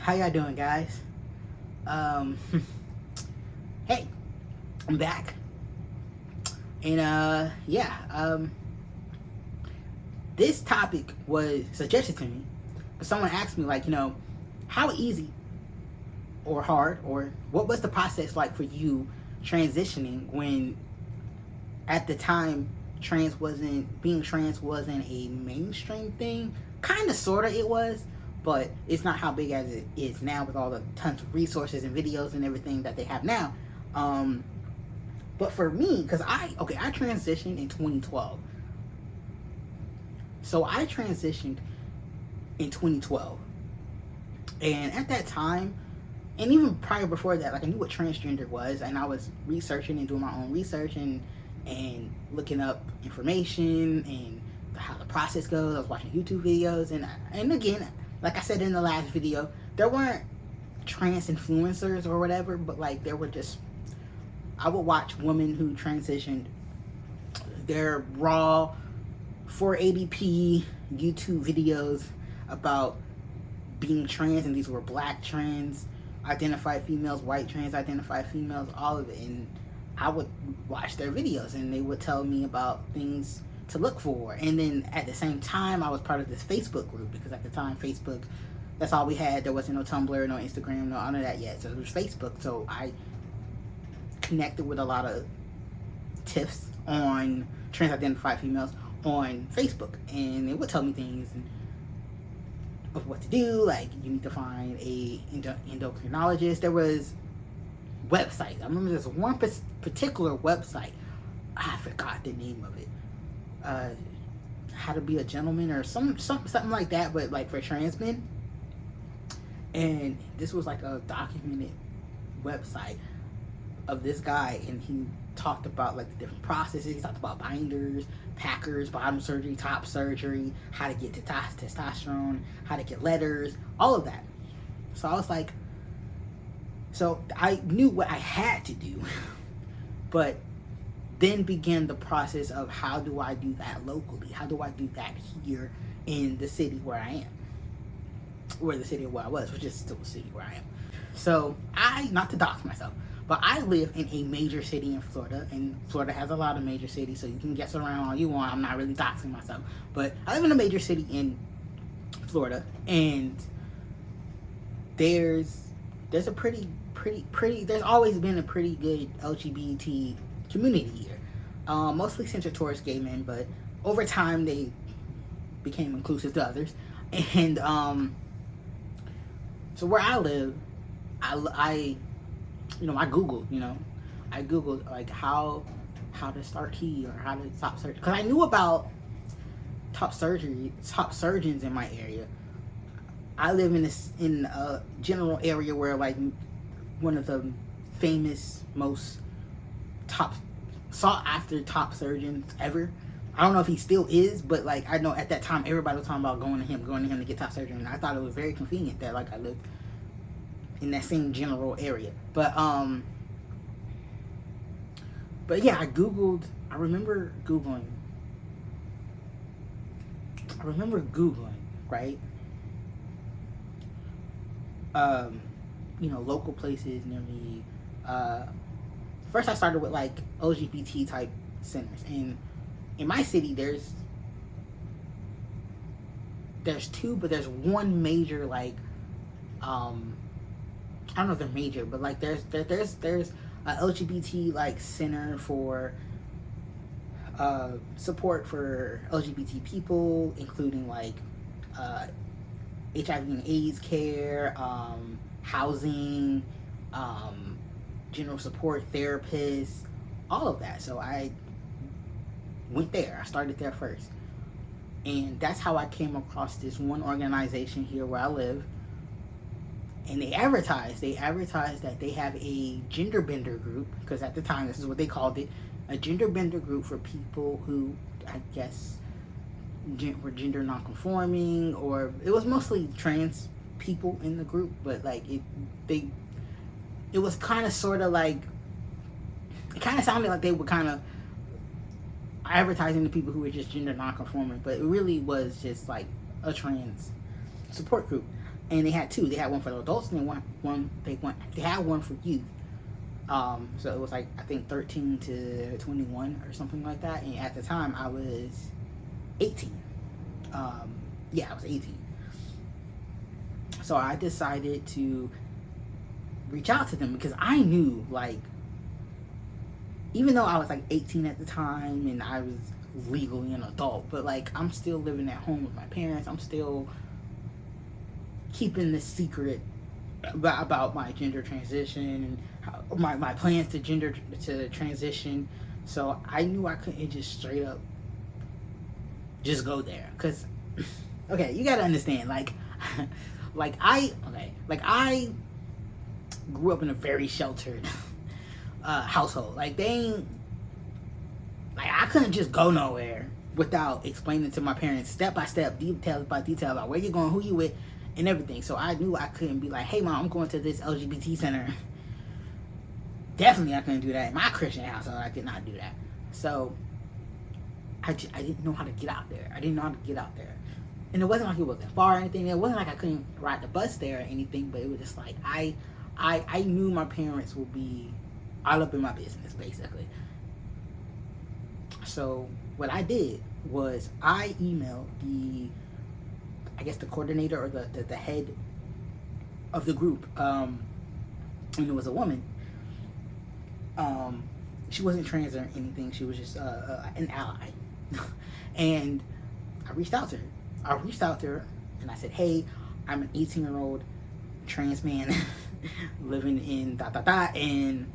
How y'all doing, guys? Um, hey, I'm back, and this topic was suggested to me. Someone asked me, like, how easy or hard, or what was the process like for you transitioning when, at the time, being trans wasn't a mainstream thing. Kind of, sorta, it was, but it's not how big as it is now with all the tons of resources and videos and everything that they have now. But for me, because I transitioned in 2012. So I transitioned in 2012, and at that time, and even prior before that, like, I knew what transgender was, and I was researching and doing my own research and looking up information and how the process goes. I was watching YouTube videos, and again, like I said in the last video, there weren't trans influencers or whatever, but like there were just, I would watch women who transitioned their raw 480p YouTube videos about being trans, and these were black trans identified females, white trans identified females, all of it. And I would watch their videos, and they would tell me about things to look for. And then at the same time, I was part of this Facebook group, because at the time, Facebook, that's all we had. There wasn't no Tumblr, no Instagram, no none of that yet. So it was Facebook. So I connected with a lot of tiffs on trans identified females on Facebook, and it would tell me things of what to do. Like, you need to find a endocrinologist. There was websites. I remember there's one particular website. I forgot the name of it. How to Be a Gentleman or something like that, but like for trans men. And this was like a documented website of this guy, and he talked about like the different processes. He talked about binders, packers, bottom surgery, top surgery, how to get to testosterone, how to get letters, all of that. So I was like, so I knew what I had to do, but then began the process of, how do I do that locally? How do I do that here in the city where I am? Or the city where I was, which is still the city where I am. So not to dox myself, but I live in a major city in Florida, and Florida has a lot of major cities, so you can guess around all you want. I'm not really doxing myself, but I live in a major city in Florida, and there's a pretty, there's always been a pretty good LGBT community here. Mostly centered towards gay men, but over time they became inclusive to others. And so where I live, I Googled like how to start T, or how to stop surgery, because I knew about top surgeons in my area. I live in a general area where, like, one of the famous, most sought after top surgeons ever. I don't know if he still is, but like, I know at that time everybody was talking about going to him to get top surgery, and I thought it was very convenient that, like, I lived in that same general area. But yeah, I remember googling, right? Local places near me. First I started with like LGBT type centers, and in my city there's two, but there's one major, like, I don't know if they're major, but like there's a LGBT like center for support for LGBT people, including like HIV and AIDS care, housing, general support, therapists, all of that. So I went there. I started there first, and that's how I came across this one organization here where I live. And they advertised that they have a gender bender group, because at the time this is what they called it, a gender bender group for people who, I guess, were gender non-conforming, or it was mostly trans people in the group, but like it was kind of sort of like, it kind of sounded like they were kind of advertising to people who were just gender non-conforming, but it really was just like a trans support group. and they had two. They had one for the adults, and they had one for youth. So it was like, I think 13 to 21 or something like that. And at the time, I was 18. I was 18. So I decided to reach out to them because I knew, like, even though I was like 18 at the time and I was legally an adult, but like, I'm still living at home with my parents. I'm still keeping the secret about my gender transition and my plans to transition. So I knew I couldn't just straight up just go there, because okay, you gotta understand, like I grew up in a very sheltered household. Like, they ain't, like, I couldn't just go nowhere without explaining to my parents step by step, detail by detail, about where you're going, who you with, and everything. So I knew I couldn't be like, hey mom, I'm going to this LGBT center. Definitely I couldn't do that in my Christian household. I could not do that. So I didn't know how to get out there. And it wasn't like it wasn't far or anything. It wasn't like I couldn't ride the bus there or anything, but it was just like, I knew my parents would be all up in my business, basically. So what I did was I emailed the coordinator, or the head of the group, and it was a woman. She wasn't trans or anything. She was just an ally. And I reached out to her. And I said, hey, I'm an 18-year-old trans man living in ... and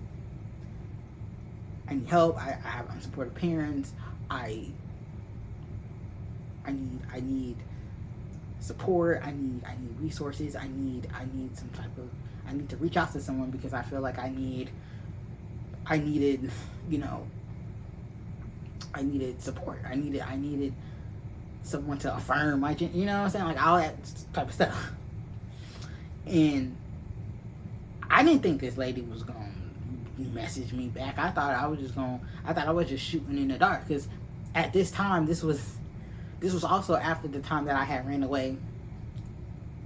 I need help. I have unsupportive parents. I need support. I need resources. I need to reach out to someone, because I feel like I needed support. I needed someone to affirm my, you know what I'm saying? Like, all that type of stuff. And I didn't think this lady was gonna message me back. I thought I was just shooting in the dark, because at this time, this was also after the time that I had ran away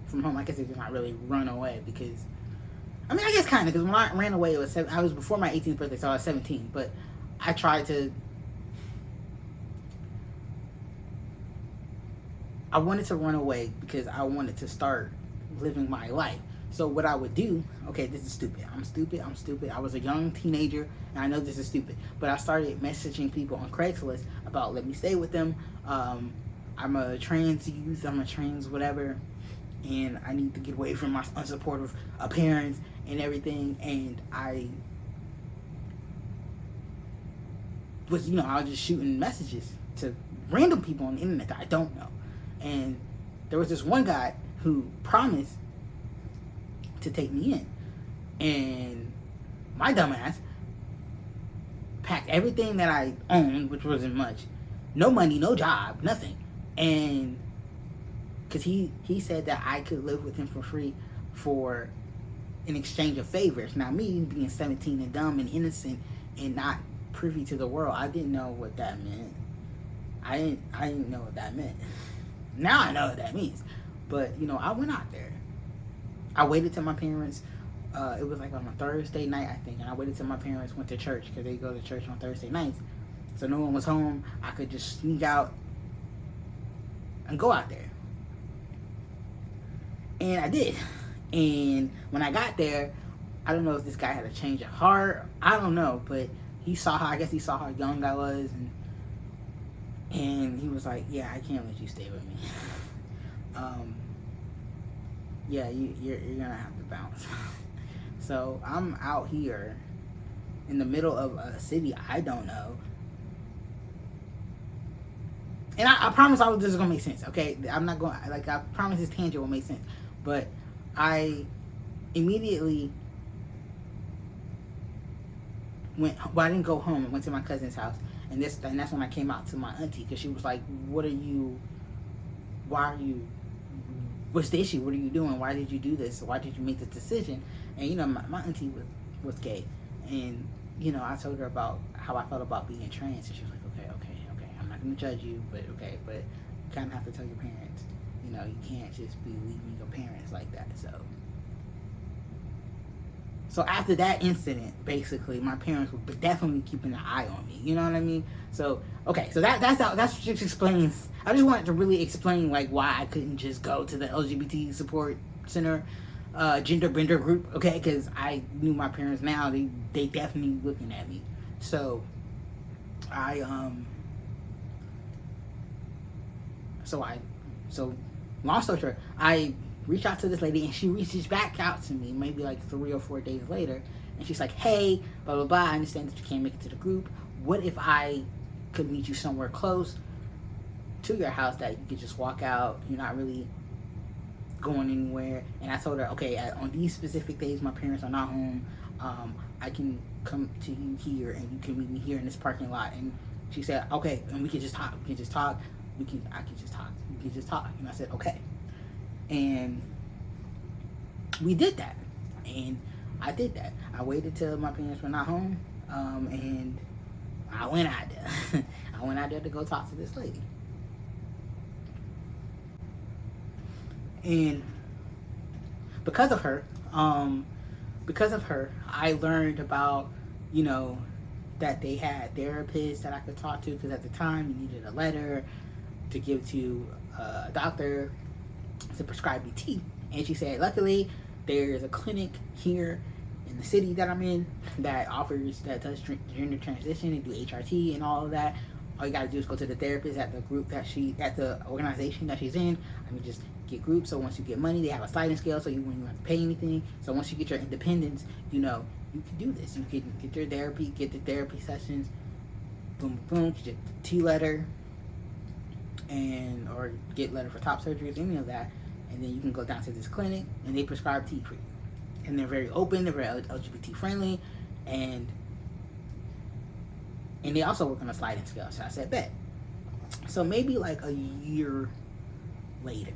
from home. I guess it did not really run away, because I guess kind of, because when I ran away, I was before my 18th birthday, so I was 17. But I wanted to run away because I wanted to start living my life. So what I would do, okay, this is stupid. I'm stupid. I was a young teenager, and I know this is stupid, but I started messaging people on Craigslist about, let me stay with them. I'm a trans youth. I'm a trans whatever, and I need to get away from my unsupportive parents and everything. And I was just shooting messages to random people on the internet that I don't know. And there was this one guy who promised to take me in, and my dumbass packed everything that I owned, which wasn't much, no money, no job, nothing, and because he said that I could live with him for free for an exchange of favors. Now, me being 17 and dumb and innocent and not privy to the world, I didn't know what that meant. I didn't know what that meant. Now I know what that means. But I went out there. I waited till my parents, it was like on a Thursday night, I think, and I waited till my parents went to church, because they go to church on Thursday nights. So no one was home. I could just sneak out and go out there. And I did. And when I got there, I don't know if this guy had a change of heart. I don't know, but he saw how young I was, and he was like, yeah, I can't let you stay with me. Yeah, you're gonna have to bounce. So I'm out here in the middle of a city I don't know. And I promise this is gonna make sense, okay? I'm not going, I promise this tangent will make sense. But I immediately I didn't go home. I went to my cousin's house. And that's when I came out to my auntie, because she was like, what's the issue? What are you doing? Why did you do this? Why did you make this decision? And my auntie was gay, and I told her about how I felt about being trans, and she was like, okay, I'm not gonna judge you, but you kind of have to tell your parents, You know, you can't just be leaving your parents like that. So after that incident, basically, my parents were definitely keeping an eye on me. You know what I mean? So okay, so that's just explains. I just wanted to really explain like why I couldn't just go to the LGBT support center, gender bender group. Okay, because I knew my parents now. They definitely looking at me. So I so long story short, I reach out to this lady, and she reaches back out to me maybe like 3 or 4 days later, and she's like, hey, blah blah blah, I understand that you can't make it to the group. What if I could meet you somewhere close to your house that you could just walk out, you're not really going anywhere? And I told her, okay, on these specific days my parents are not home, I can come to you here and you can meet me here in this parking lot. And she said, okay, and we can just talk, I can just talk, we can just talk. And I said, okay. And we did that. And I did that. I waited till my parents were not home. And I went out there. I went out there to go talk to this lady. And because of her, I learned about, you know, that they had therapists that I could talk to, because at the time you needed a letter to give to a doctor to prescribe me tea. And she said, luckily, there's a clinic here in the city that I'm in that does gender transition and do HRT and all of that. All you gotta do is go to the therapist at the organization that she's in. I mean, just get groups. So once you get money, they have a sliding scale, so you won't have to pay anything. So once you get your independence, you know, you can do this. You can get your therapy, get the therapy sessions, boom, boom, get your T letter, or get letter for top surgeries, any of that, and then you can go down to this clinic and they prescribe tea for you. And they're very open, they're very LGBT friendly, and they also work on a sliding scale. So I said, bet. So maybe like a year later,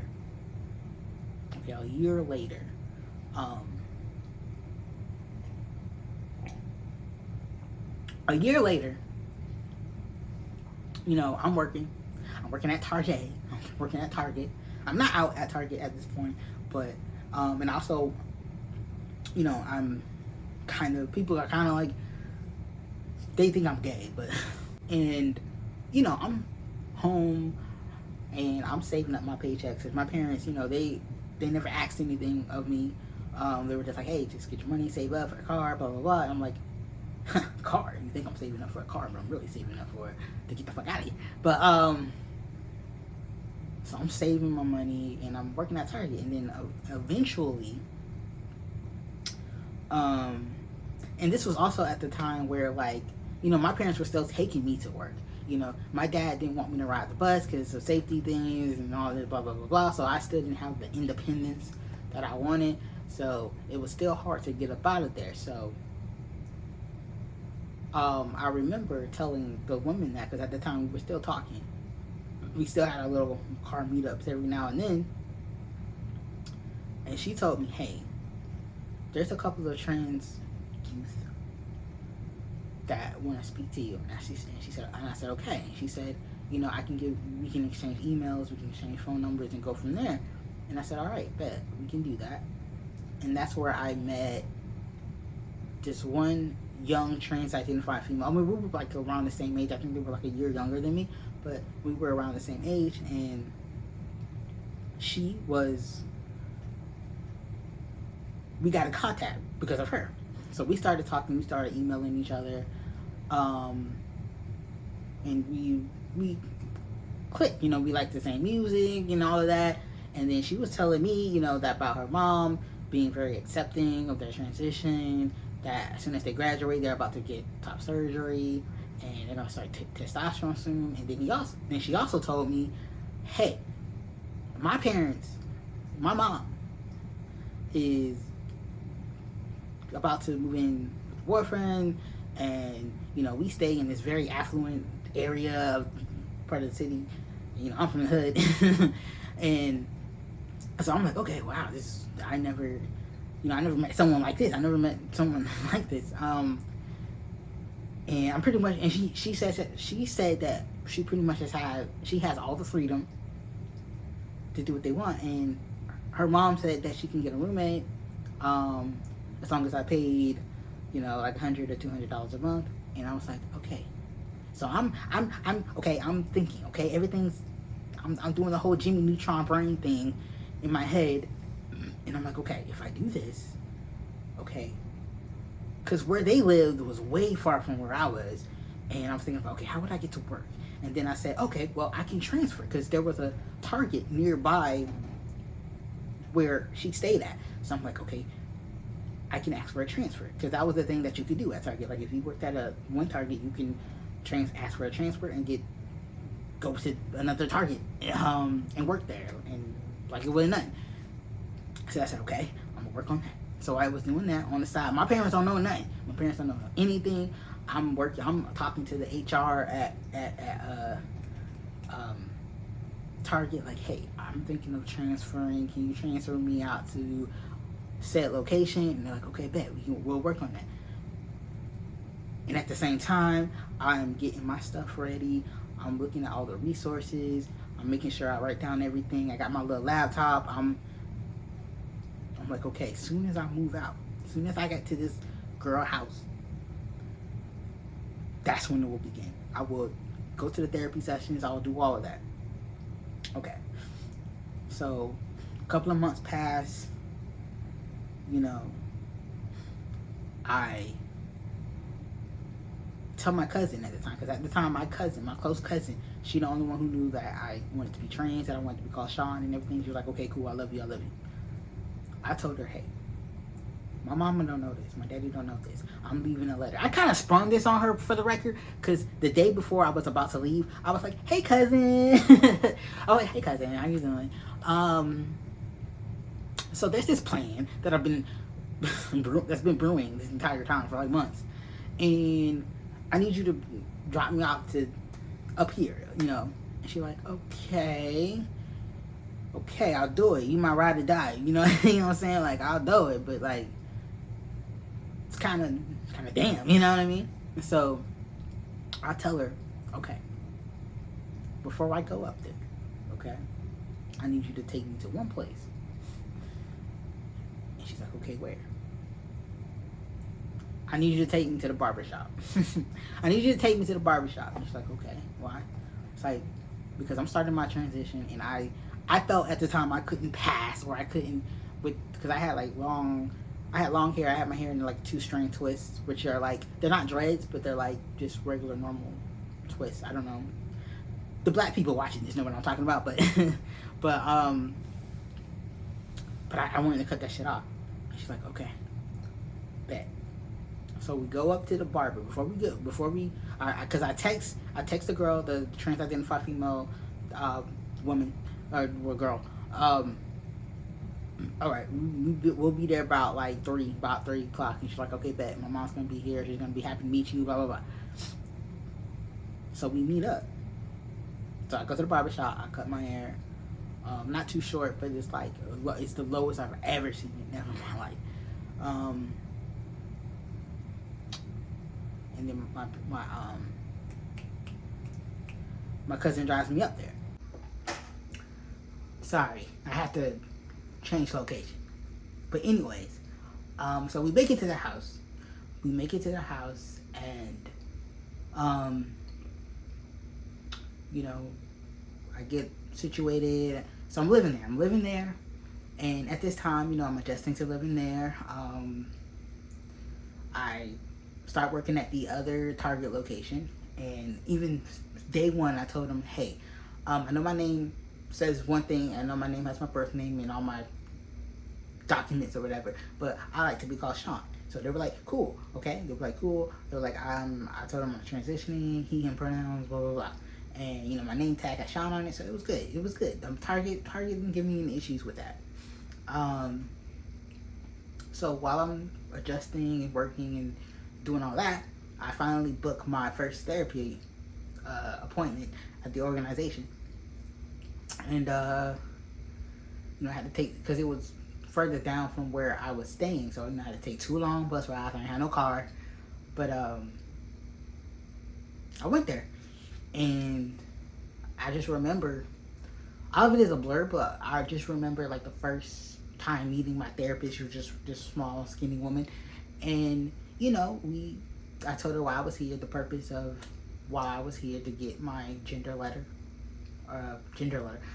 you know, I'm working at Target. I'm not out at Target at this point, but and also, you know, people are kind of like, they think I'm gay, but and you know, I'm home and I'm saving up my paychecks, because my parents, you know, they never asked anything of me. They were just like, hey, just get your money, save up for a car, blah blah blah. And I'm like, car? You think I'm saving up for a car, but I'm really saving up for it to get the fuck out of here. But so I'm saving my money and I'm working at Target, and then eventually, and this was also at the time where, like, you know, my parents were still taking me to work. You know, my dad didn't want me to ride the bus because of safety things and all this blah blah blah blah. So I still didn't have the independence that I wanted. So it was still hard to get up out of there. So I remember telling the woman that, because at the time we were still talking. We still had our little car meetups every now and then. And she told me, hey, there's a couple of trans youth that want to speak to you. And I said, okay. And she said, you know, we can exchange emails, we can exchange phone numbers and go from there. And I said, all right, bet, we can do that. And that's where I met this one young trans-identified female. I mean, we were like around the same age. I think they were like a year younger than me, but we were around the same age. And we got in contact because of her. So we started talking, we started emailing each other, and we clicked. You know, we liked the same music and all of that. And then she was telling me, you know, that about her mom being very accepting of their transition, that as soon as they graduate, they're about to get top surgery, and they're gonna start testosterone soon. And then she also told me, hey, my mom is about to move in with a boyfriend, and you know, we stay in this very affluent area of part of the city. You know, I'm from the hood. And so I'm like, okay, wow, I never met someone like this. And I'm pretty much, and she said that she pretty much has all the freedom to do what they want. And her mom said that she can get a roommate, um, as long as I paid, like $100 or $200 a month. And I was like, okay. So I'm okay. I'm thinking, okay, everything's. I'm doing the whole Jimmy Neutron brain thing in my head, and I'm like, okay, if I do this, okay, because where they lived was way far from where I was, and I was thinking, okay, how would I get to work? And then I said, okay, well, I can transfer because there was a Target nearby where she stayed at. So I'm like, okay, I can ask for a transfer because that was the thing that you could do at Target. Like if you worked at one Target, you can ask for a transfer and go to another Target and work there, and like it wasn't nothing. So I said, okay, I'm gonna work on that. So I was doing that on the side. My parents don't know nothing. My parents don't know anything. I'm talking to the HR at Target, like, hey, I'm thinking of transferring. Can you transfer me out to said location? And they're like, okay, bet, we'll work on that. And at the same time, I'm getting my stuff ready. I'm looking at all the resources. I'm making sure I write down everything. I got my little laptop. I'm like, okay, as soon as I move out, as soon as I get to this girl house, that's when it will begin. I will go to the therapy sessions. I will do all of that. Okay. So a couple of months pass. I tell my cousin at the time, because at the time my close cousin, she the only one who knew that I wanted to be trans, that I wanted to be called Sean and everything. She was like, okay, cool, I love you. I told her, hey, my mama don't know this, my daddy don't know this, I'm leaving a letter. I kind of sprung this on her for the record, because the day before I was about to leave, I was like, hey cousin. I was like, hey cousin, how you doing? So there's this plan that that's been brewing this entire time for like months, and I need you to drop me off to up here, And she's like, okay, I'll do it. You my ride or die, you know what I'm saying? Like, I'll do it, but like, it's kind of damn, you know what I mean? So I tell her, okay, before I go up there, okay, I need you to take me to one place. And she's like, okay, where? I need you to take me to the barbershop. I need you to take me to the barbershop. And she's like, okay, why? It's like, because I'm starting my transition, and I felt at the time I couldn't pass, or I couldn't, because I had long hair. I had my hair in like 2-string twists, which are like, they're not dreads, but they're like just regular normal twists. I don't know. The black people watching this know what I'm talking about, but but I wanted to cut that shit off. And she's like, okay, bet. So we go up to the barber because I text the girl, the trans-identified female woman or girl. All right, we'll be there about 3 o'clock. And she's like, okay, bet. My mom's gonna be here. She's gonna be happy to meet you. Blah blah blah. So we meet up. So I go to the barbershop. I cut my hair. Not too short, but it's the lowest I've ever seen it ever in my life. And then my cousin drives me up there. Sorry, I had to change location. But anyways, so we make it to the house. And I get situated. So I'm living there. And at this time, I'm adjusting to living there. I start working at the other Target location, and even day one, I told them, hey, I know my name says one thing, I know my name has my birth name and all my documents or whatever, but I like to be called Sean. So they were like, cool, okay? They were like, cool. They were like, I told them I'm transitioning, he, him pronouns, blah, blah, blah. And, my name tag had Sean on it, so it was good. Target didn't give me any issues with that. So while I'm adjusting and working and doing all that, I finally booked my first therapy appointment at the organization. And, I had to take, because it was further down from where I was staying, so, I had to take 2 long bus rides. I didn't have no car. But, I went there. And I just remember all of it is a blur, but I just remember like the first time meeting my therapist. She was just this small, skinny woman, and you know, I told her why I was here, the purpose of why I was here to get my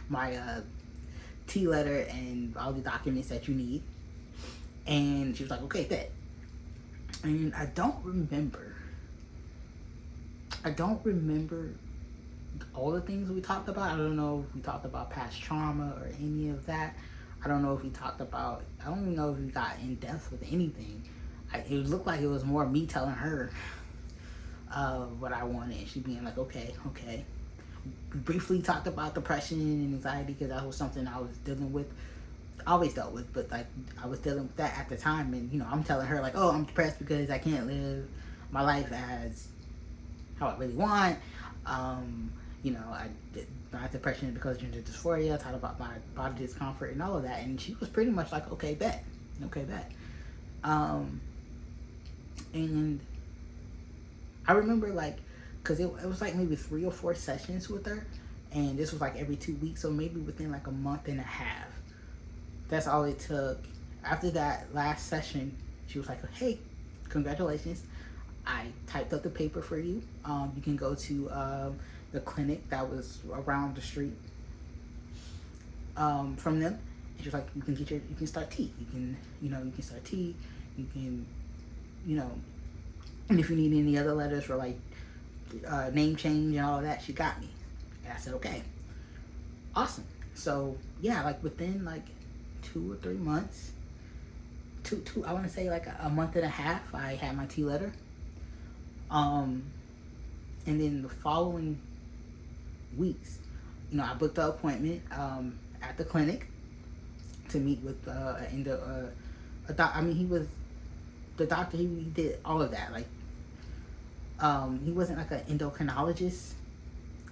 my T letter, and all the documents that you need. And she was like, okay, bet. And I don't remember all the things we talked about. I don't know if we talked about past trauma or any of that. I don't know if we talked about, I don't even know if we got in depth with anything. It looked like it was more me telling her what I wanted, and she being like, okay. We briefly talked about depression and anxiety because that was something I was dealing with, always dealt with, but like I was dealing with that at the time. And you know, I'm telling her like, oh, I'm depressed because I can't live my life as how I really want. You know, my depression is because of gender dysphoria. I talked about my body discomfort and all of that, and she was pretty much like, okay, bet. And I remember like, cause it was like maybe 3 or 4 sessions with her, and this was like every 2 weeks, so maybe within like a month and a half. That's all it took. After that last session, she was like, hey, congratulations. I typed up the paper for you. You can go to the clinic that was around the street from them. And she was like, you can start T. You can start T. You can, and if you need any other letters for like name change and all of that, she got me. And I said, okay, awesome. So yeah, like within like 2 or 3 months, I want to say like a month and a half, I had my T letter. And then the following weeks, I booked an appointment at the clinic to meet with he was the doctor. He did all of that. Like, he wasn't like an endocrinologist,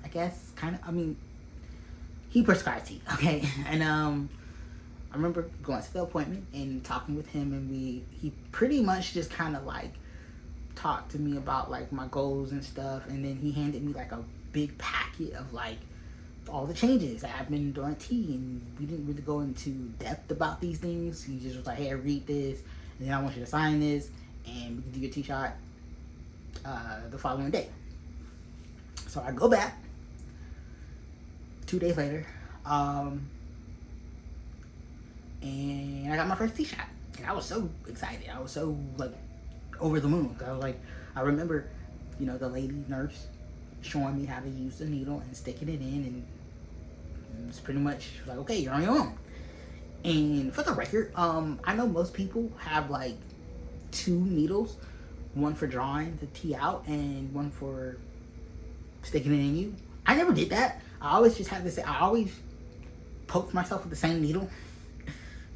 I guess. Kind of. I mean, he prescribed tea. Okay, and I remember going to the appointment and talking with him, and he pretty much just kind of like talked to me about like my goals and stuff, and then he handed me like a big packet of like all the changes that I've been doing T, and we didn't really go into depth about these things. He just was like, hey, read this, and then I want you to sign this, and we can do your T shot the following day. So I go back 2 days later, and I got my first T shot, and I was so excited. I was so like over the moon. I remember, the lady nurse showing me how to use the needle and sticking it in, and it's pretty much like, okay, you're on your own. And for the record, I know most people have like 2 needles, one for drawing the T out and one for sticking it in you. I never did that. I always just had to say, I always poked myself with the same needle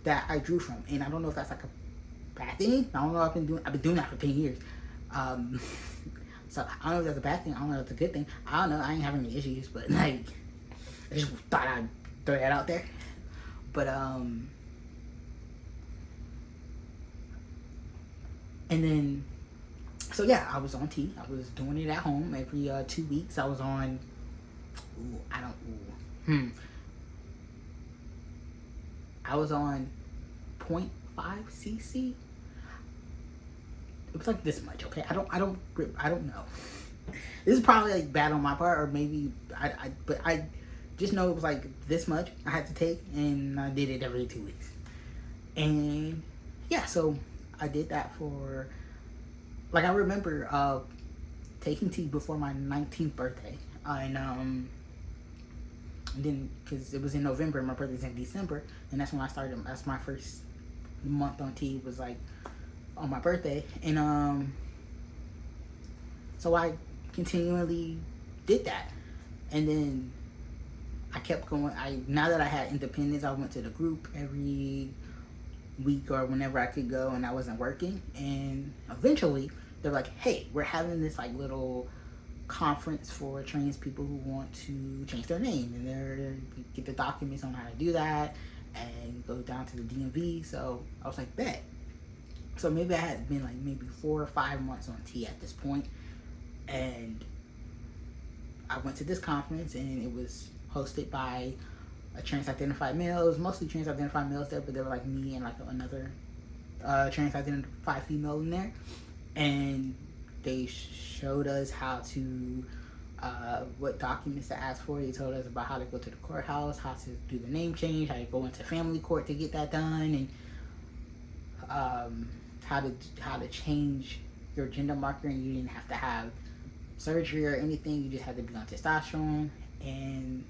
that I drew from, and I don't know if that's like a bad thing. I don't know. I've been doing that for 10 years. So I don't know if that's a bad thing. I don't know if that's a good thing. I don't know. I ain't having any issues, but like, I just thought I'd throw that out there. But and then, so yeah, I was on T. I was doing it at home every 2 weeks. I was on. I was on 0.5 cc. It was like this much, okay? I don't know. This is probably like bad on my part, or maybe but I just know it was like this much I had to take, and I did it every 2 weeks. And yeah, so I did that for, like, I remember taking T before my 19th birthday, and then because it was in November, my birthday's in December, and that's when I started. That's my first month on T, was like on my birthday. And so I continually did that, and then I kept going. Now that I had independence, I went to the group every week or whenever I could go, and I wasn't working. And eventually they're like, hey, we're having this like little conference for trans people who want to change their name, and they're get the documents on how to do that and go down to the DMV. So I was like, bet. So maybe I had been like maybe 4 or 5 months on T at this point, and I went to this conference, and it was hosted by a trans-identified male. It was mostly trans-identified males there, but there were like me and like another trans-identified female in there, and they showed us how to what documents to ask for. They told us about how to go to the courthouse, how to do the name change, how to go into family court to get that done, and how to change your gender marker, and you didn't have to have surgery or anything. You just had to be on testosterone. And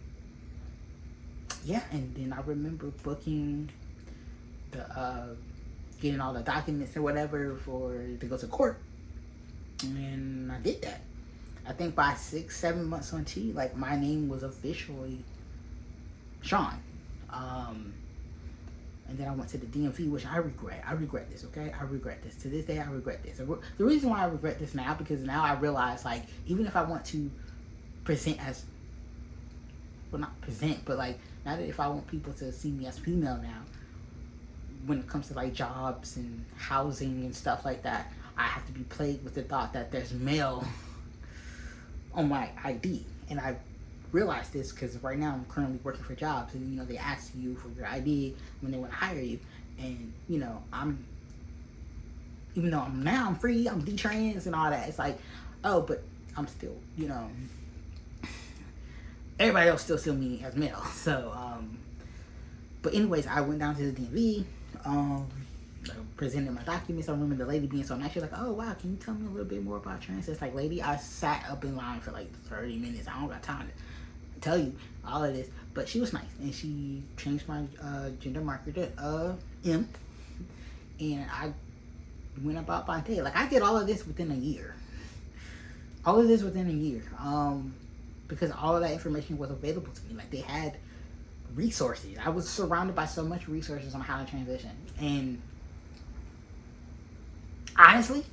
yeah, and then I remember booking the getting all the documents or whatever to go to court, and I did that. I think by 6-7 months on T, like my name was officially Sean. And then I went to the DMV, which I regret. I regret this, okay? I regret this. To this day, I regret this. The reason why I regret this now, because now I realize, like, even if I want to present as, well, not present, but like, now that if I want people to see me as female now, when it comes to like jobs and housing and stuff like that, I have to be plagued with the thought that there's male on my ID. And I realized this because right now I'm currently working for jobs, and you know, they ask you for your ID when they want to hire you. And you know, even though I'm free, I'm Detrans and all that, it's like, oh, but I'm still, you know, everybody else still see me as male. So but anyways, I went down to the DMV, I presented my documents. I remember the lady being so nice. She's like, oh wow, can you tell me a little bit more about trans? It's like, lady, I sat up in line for like 30 minutes. I don't got time to tell you all of this, but she was nice, and she changed my gender marker to M, and I went about my day. Like, I did all of this within a year. Because all of that information was available to me. Like, they had resources. I was surrounded by so much resources on how to transition. And honestly,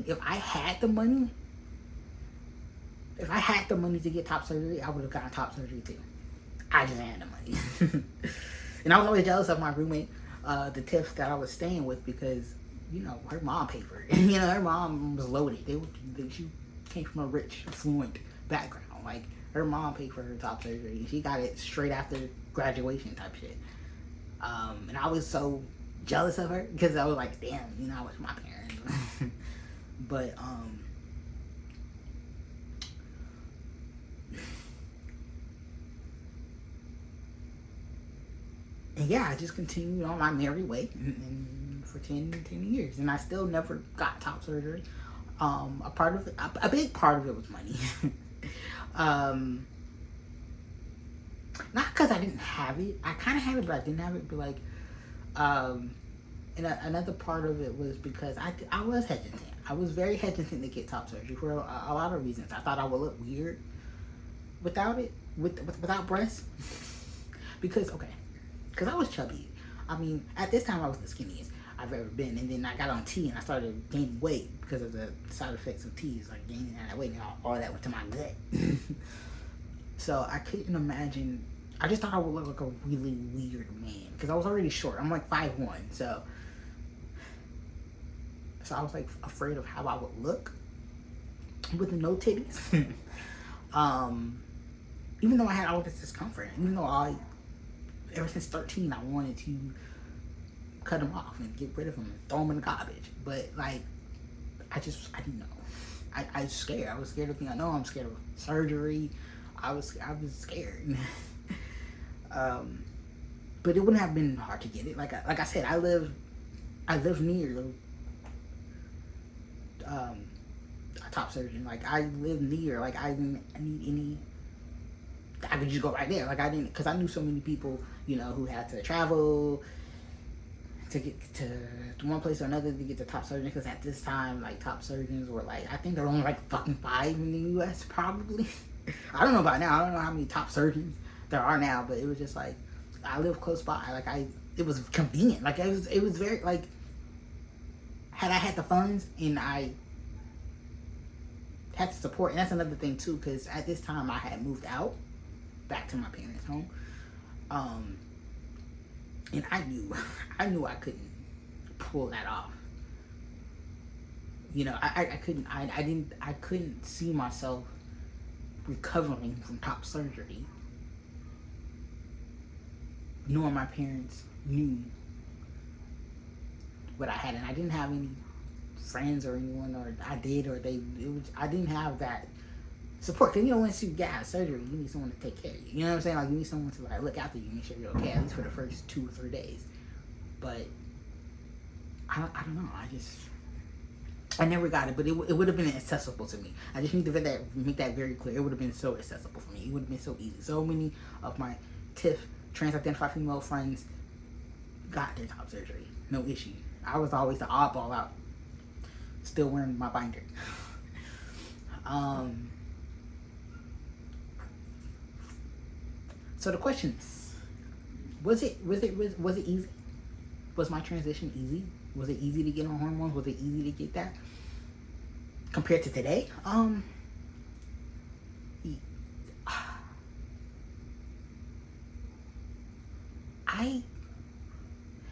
if I had the money to get top surgery, I would have gotten top surgery too. I just had the money. And I was always jealous of my roommate, the Tiff that I was staying with, because, you know, her mom paid for it. You know, her mom was loaded. She came from a rich, affluent background. Like, her mom paid for her top surgery. She got it straight after graduation type shit. And I was so jealous of her, because I was like, damn, you know, I was my parents. But, and yeah, I just continued on my merry way and for 10 years, and I still never got top surgery. A big part of it was money. Not because I didn't have it. I kind of had it, but I didn't have it. But like, and another part of it was because I was hesitant. I was very hesitant to get top surgery for a lot of reasons. I thought I would look weird without it, without breasts. Because I was chubby. I mean, at this time I was the skinniest I've ever been, and then I got on T and I started gaining weight because of the side effects of T, like gaining that weight, and all that went to my gut. So I couldn't imagine. I just thought I would look like a really weird man, because I was already short. I'm like 5'1", so I was like afraid of how I would look with no titties. Even though I had all this discomfort, even though ever since 13, I wanted to cut them off and get rid of them and throw them in the garbage. But like, I didn't know. I was scared. I was scared of being unknown. I'm scared of surgery. I was scared. But it wouldn't have been hard to get it. Like I said, I live near a top surgeon. Like, I live near. Like, I didn't need any. I could just go right there. Like, I didn't, because I knew so many people, you know, who had to travel to get to one place or another to get to top surgeon. Because at this time, like, top surgeons were like, I think there were only like fucking 5 in the U.S. probably. I don't know about now. I don't know how many top surgeons there are now, but it was just like, I live close by. Like, it was convenient. Like, it was very, like, had I had the funds and I had to support, and that's another thing too, because at this time I had moved out back to my parents' home, and I knew I couldn't pull that off. You know, I couldn't see myself recovering from top surgery knowing my parents knew what I had, and I didn't have any friends or anyone, or I did, or I didn't have that support. Cause once you get out of surgery, you need someone to take care of you. You know what I'm saying? Like, you need someone to like look after you, make sure you're okay, at least for the first 2 or 3 days. But I don't know. I never got it, but it would have been accessible to me. I just need to make that very clear. It would have been so accessible for me. It would have been so easy. So many of my TIFF, trans-identified female friends, got their top surgery. No issue. I was always the oddball out, still wearing my binder. So the question is, was it easy? Was my transition easy? Was it easy to get on hormones? Was it easy to get that? Compared to today?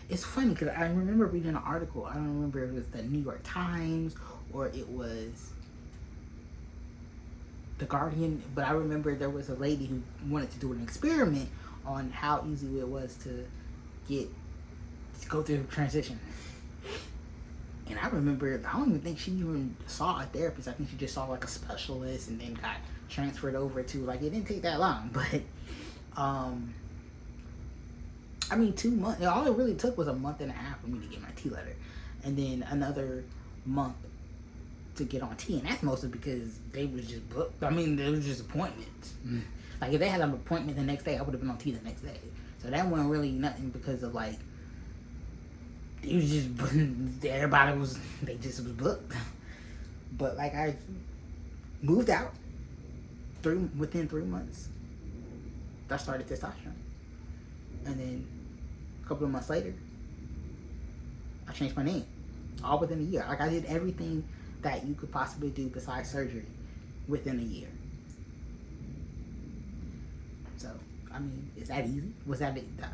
It's funny because I remember reading an article. I don't remember if it was the New York Times or it was the Guardian, but I remember there was a lady who wanted to do an experiment on how easy it was to go through the transition. And I remember, I don't even think she even saw a therapist. I think she just saw like a specialist and then got transferred over to, like, it didn't take that long. But, 2 months, all it really took was a month and a half for me to get my T letter. And then another month to get on T. And that's mostly because they was just booked. There was just appointments. Like, if they had an appointment the next day, I would have been on T the next day. So that wasn't really nothing because of, like, it was just, they just was booked. But, like, I moved out within 3 months. I started testosterone. And then a couple of months later, I changed my name. All within a year. Like, I did everything that you could possibly do besides surgery within a year. So, is that easy?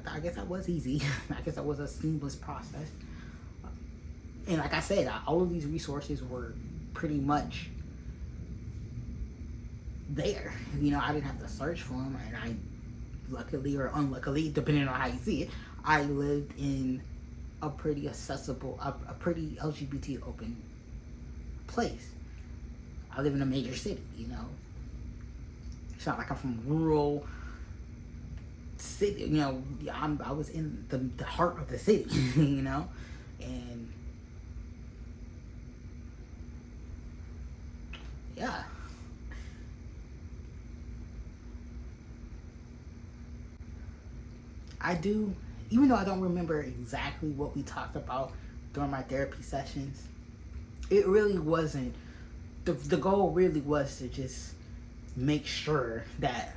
I guess that was easy. I guess that was a seamless process. And like I said, all of these resources were pretty much there. I didn't have to search for them, and I, luckily or unluckily, depending on how you see it, I lived in a pretty accessible, a pretty LGBT open place. I live in a major city, It's not like I'm from rural city, I was in the heart of the city, and yeah. I do, even though I don't remember exactly what we talked about during my therapy sessions, it really wasn't, the goal really was to just make sure that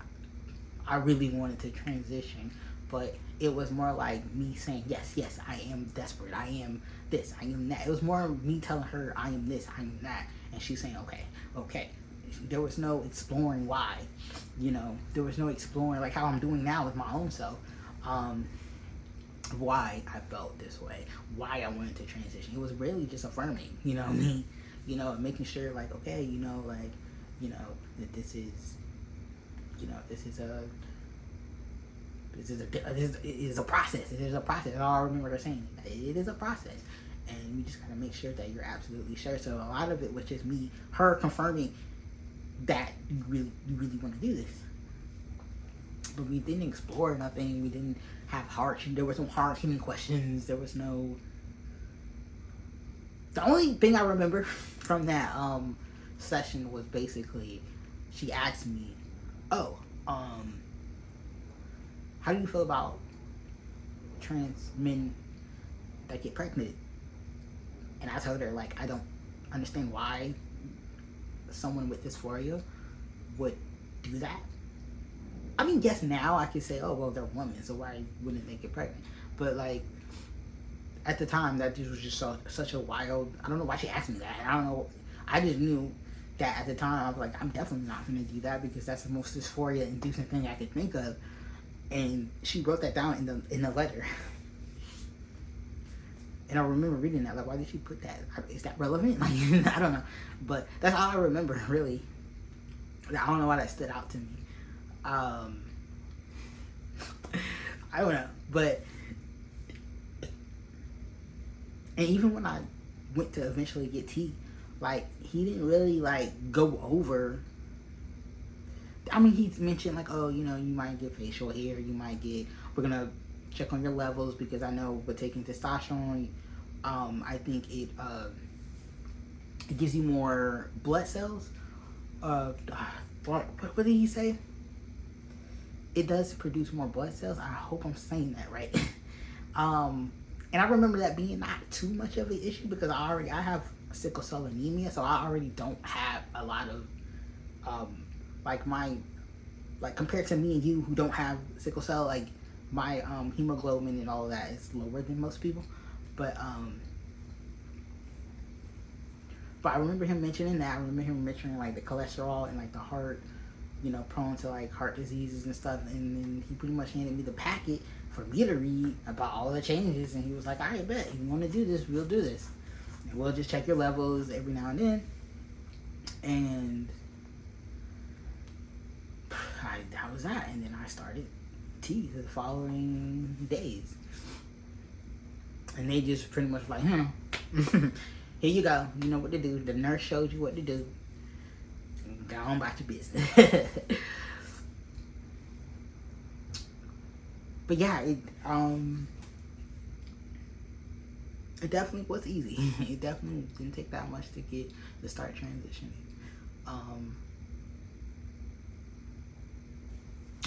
I really wanted to transition, but it was more like me saying, yes, I am desperate, I am this, I am that. It was more me telling her, I am this, I am that, and she's saying, okay. There was no exploring why, there was no exploring, like how I'm doing now with my own self, why I felt this way, why I wanted to transition. It was really just affirming, me, making sure, like, okay, that this is a process. It is a process. I remember her saying it is a process, and you just gotta make sure that you're absolutely sure. So a lot of it was just her confirming that you really want to do this. But we didn't explore nothing. We didn't have there was no hard-hitting questions. There was no. The only thing I remember from that session was basically she asked me, how do you feel about trans men that get pregnant? And I told her, like, I don't understand why someone with dysphoria would do that. Yes, now I could say, oh, well, they're women, so why wouldn't they get pregnant? But, like, at the time, that just was just such a wild, I don't know why she asked me that. I don't know. I just knew that at the time, I was like, I'm definitely not going to do that because that's the most dysphoria-inducing thing I could think of. And she wrote that down in the letter. And I remember reading that, like, why did she put that? Is that relevant? Like, I don't know. But that's all I remember, really. I don't know why that stood out to me. I don't know. But, and even when I went to eventually get tea, like, he didn't really, like, go over. I mean, he mentioned, like, oh, you know, you might get facial hair, we're gonna check on your levels, because I know with taking testosterone, I think it gives you more blood cells. What did he say? It does produce more blood cells. I hope I'm saying that right. And I remember that being not too much of an issue, because I have sickle cell anemia, so I already don't have a lot of like compared to me and you who don't have sickle cell, like my hemoglobin and all of that is lower than most people. But I remember him mentioning that. I remember him mentioning like the cholesterol and like the heart, you know, prone to like heart diseases and stuff. And then he pretty much handed me the packet for me to read about all the changes. And he was like, all right, bet, if you want to do this, we'll do this. And we'll just check your levels every now and then. And that was that. And then I started tea the following days. And they just pretty much like, here you go. You know what to do. The nurse showed you what to do. Go on about your business. But yeah, it definitely was easy. It definitely didn't take that much to start transitioning.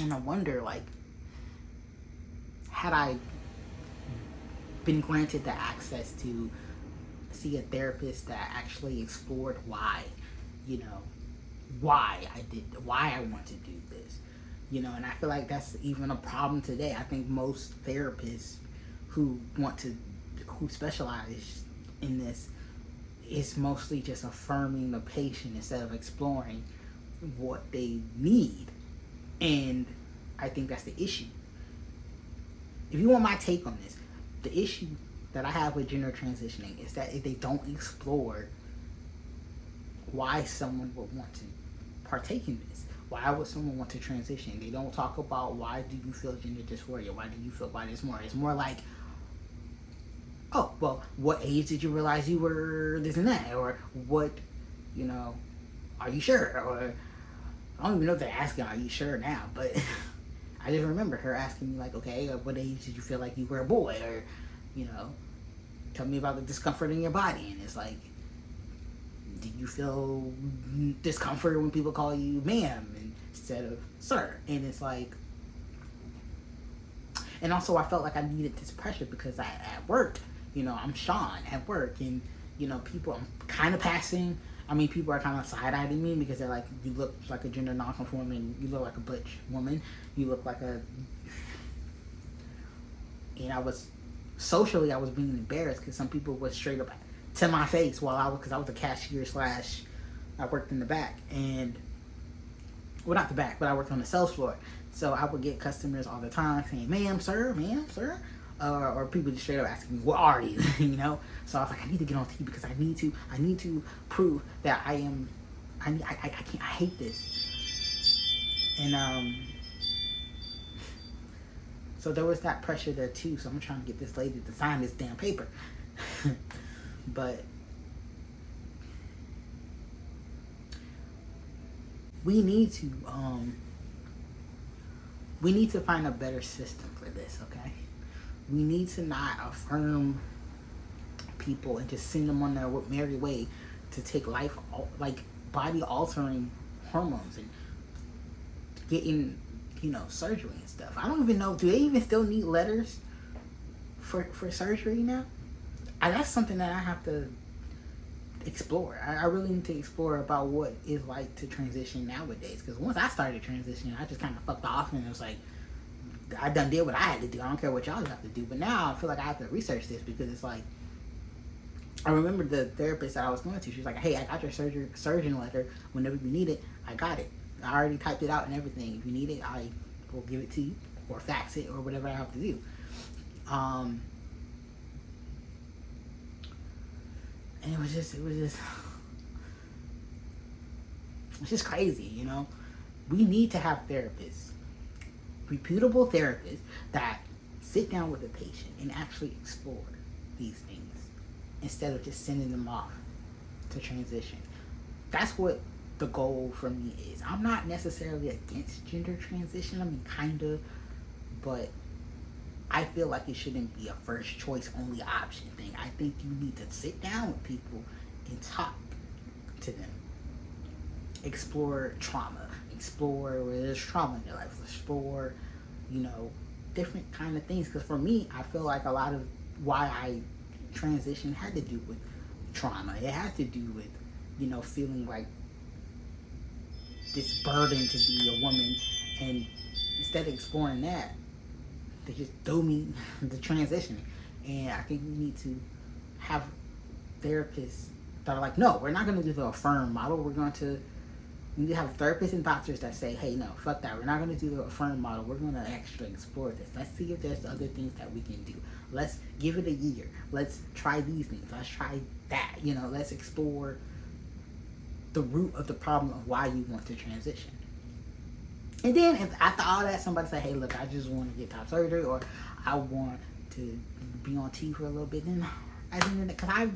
And I wonder, like, had I been granted the access to see a therapist that actually explored why I want to do this, you know. And I feel like that's even a problem today. I think most therapists who specialize in this is mostly just affirming the patient instead of exploring what they need. And I think that's the issue. If you want my take on this, the issue that I have with gender transitioning is that if they don't explore why someone would want to partake in this, why would someone want to transition? They don't talk about why do you feel gender dysphoria? Why do you feel body dysmorphia? It's more like, oh, well, what age did you realize you were this and that? Or what, you know, are you sure? Or I don't even know if they're asking, are you sure now? But I just remember her asking me, like, okay, what age did you feel like you were a boy? Or, you know, tell me about the discomfort in your body. And it's like, do you feel discomfort when people call you ma'am instead of sir? And it's like, and also I felt like I needed this pressure because at work, you know, I'm Sean at work, and, you know, people, I'm kind of passing. I mean, people are kind of side-eyeing me because they're like, you look like a gender non-conforming, you look like a butch woman, you look like a, and I was being embarrassed because some people were straight up to my face because I was a cashier / I worked in the back, and, well, not the back, but I worked on the sales floor. So I would get customers all the time saying, ma'am, sir, or people just straight up asking me, what are you? You know? So I was like, I need to get on TV because I need to prove that I hate this. And so there was that pressure there too. So I'm trying to get this lady to sign this damn paper. But we need to find a better system for this, okay? We need to not affirm people and just send them on their merry way to take body altering hormones and getting, you know, surgery and stuff. I don't even know, do they even still need letters for surgery now? That's something that I have to explore. I really need to explore about what it's like to transition nowadays, because once I started transitioning, I just kind of fucked off, and it was like, I done did what I had to do. I don't care what y'all have to do. But now I feel like I have to research this, because it's like, I remember the therapist that I was going to, she was like, hey, I got your surgeon letter. Whenever you need it, I got it. I already typed it out and everything. If you need it, I will give it to you, or fax it, or whatever I have to do. And it was just crazy, you know? We need to have therapists, reputable therapists that sit down with the patient and actually explore these things instead of just sending them off to transition. That's what the goal for me is. I'm not necessarily against gender transition. I mean, kind of, but I feel like it shouldn't be a first choice only option thing. I think you need to sit down with people and talk to them. Explore trauma. Explore where there's trauma in their life. Explore, different kind of things. Because for me, I feel like a lot of why I transitioned had to do with trauma. It had to do with, feeling like this burden to be a woman, and instead of exploring that, they just throw me the transition. And I think we need to have therapists that are like, no, we're not going to do the affirm model. We need to have therapists and doctors that say, hey, no, fuck that. We're not going to do the affirm model. We're going to actually explore this. Let's see if there's other things that we can do. Let's give it a year. Let's try these things. Let's try that. Let's explore the root of the problem of why you want to transition. And then if after all that somebody say, hey, look, I just want to get top surgery, or I want to be on T for a little bit, then I think, because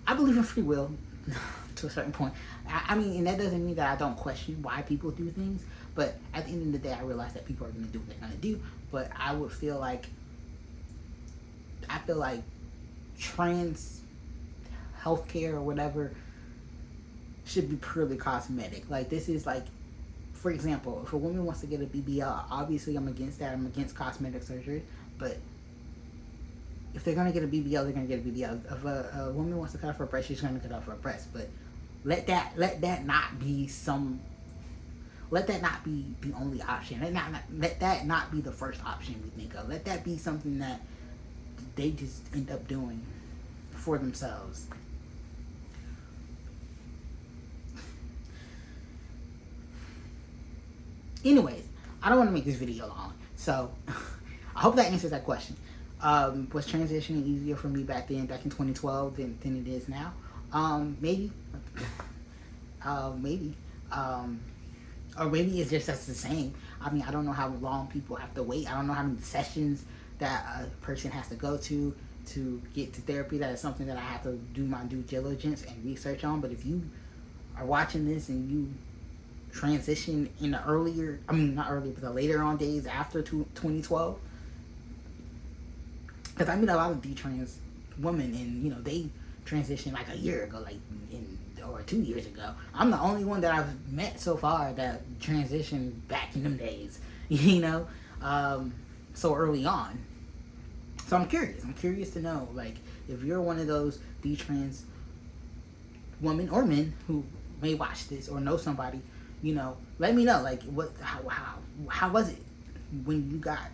I believe in free will to a certain point. I mean, and that doesn't mean that I don't question why people do things, but at the end of the day, I realize that people are going to do what they're going to do. But I feel like trans healthcare or whatever should be purely cosmetic. Like, this is like, for example, if a woman wants to get a BBL, obviously I'm against that. I'm against cosmetic surgery. But if they're going to get a BBL, they're going to get a BBL. If a woman wants to cut off her breast, she's going to cut off her breast. But let that not be the only option. Let that not be the first option we think of. Let that be something that they just end up doing for themselves. Anyways, I don't want to make this video long, so I hope that answers that question. Was transitioning easier for me back in 2012 than it is now? Maybe. Maybe. Or maybe it's just that's the same. I mean, I don't know how long people have to wait. I don't know how many sessions that a person has to go to get to therapy. That is something that I have to do my due diligence and research on. But if you are watching this and you transition in the the later on days after 2012, because I meet a lot of Detrans women, and they transitioned like a year ago, or 2 years ago. I'm the only one that I've met so far that transitioned back in them days, so early on. So I'm curious to know, like, if you're one of those Detrans women or men who may watch this or know somebody, let me know, like, how was it when you got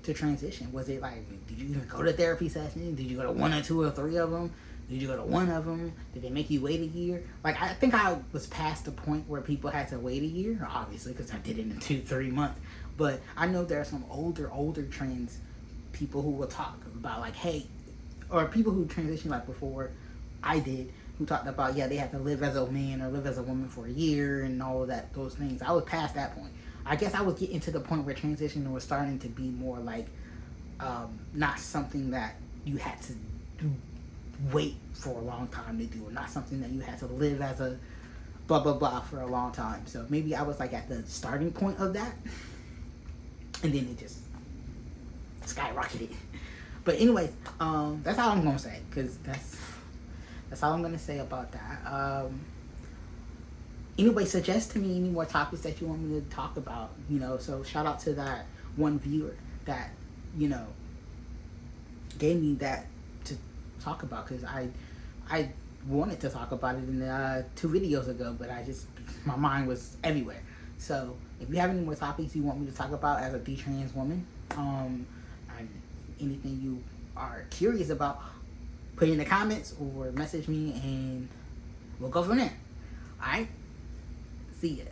to transition? Was it like, did you even go to therapy sessions? Did you go to one or two or three of them? Did you go to one of them? Did they make you wait a year? Like, I think I was past the point where people had to wait a year, obviously, because I did it in 2-3 months. But I know there are some older trans people who will talk about, like, hey, or people who transitioned like before I did, who talked about, they had to live as a man or live as a woman for a year and all of that, those things. I was past that point. I guess I was getting to the point where transition was starting to be more like not something that you had to wait for a long time to do, or not something that you had to live as a blah blah blah for a long time. So maybe I was like at the starting point of that, and then it just skyrocketed. But anyways, that's all I'm gonna say, because that's all I'm gonna say about that. Anyway, suggest to me any more topics that you want me to talk about. So shout out to that one viewer that gave me that to talk about, because I wanted to talk about it in 2 videos ago, but my mind was everywhere. So if you have any more topics you want me to talk about as a Detrans woman, and anything you are curious about, put it in the comments or message me, and we'll go from there. Alright? See ya.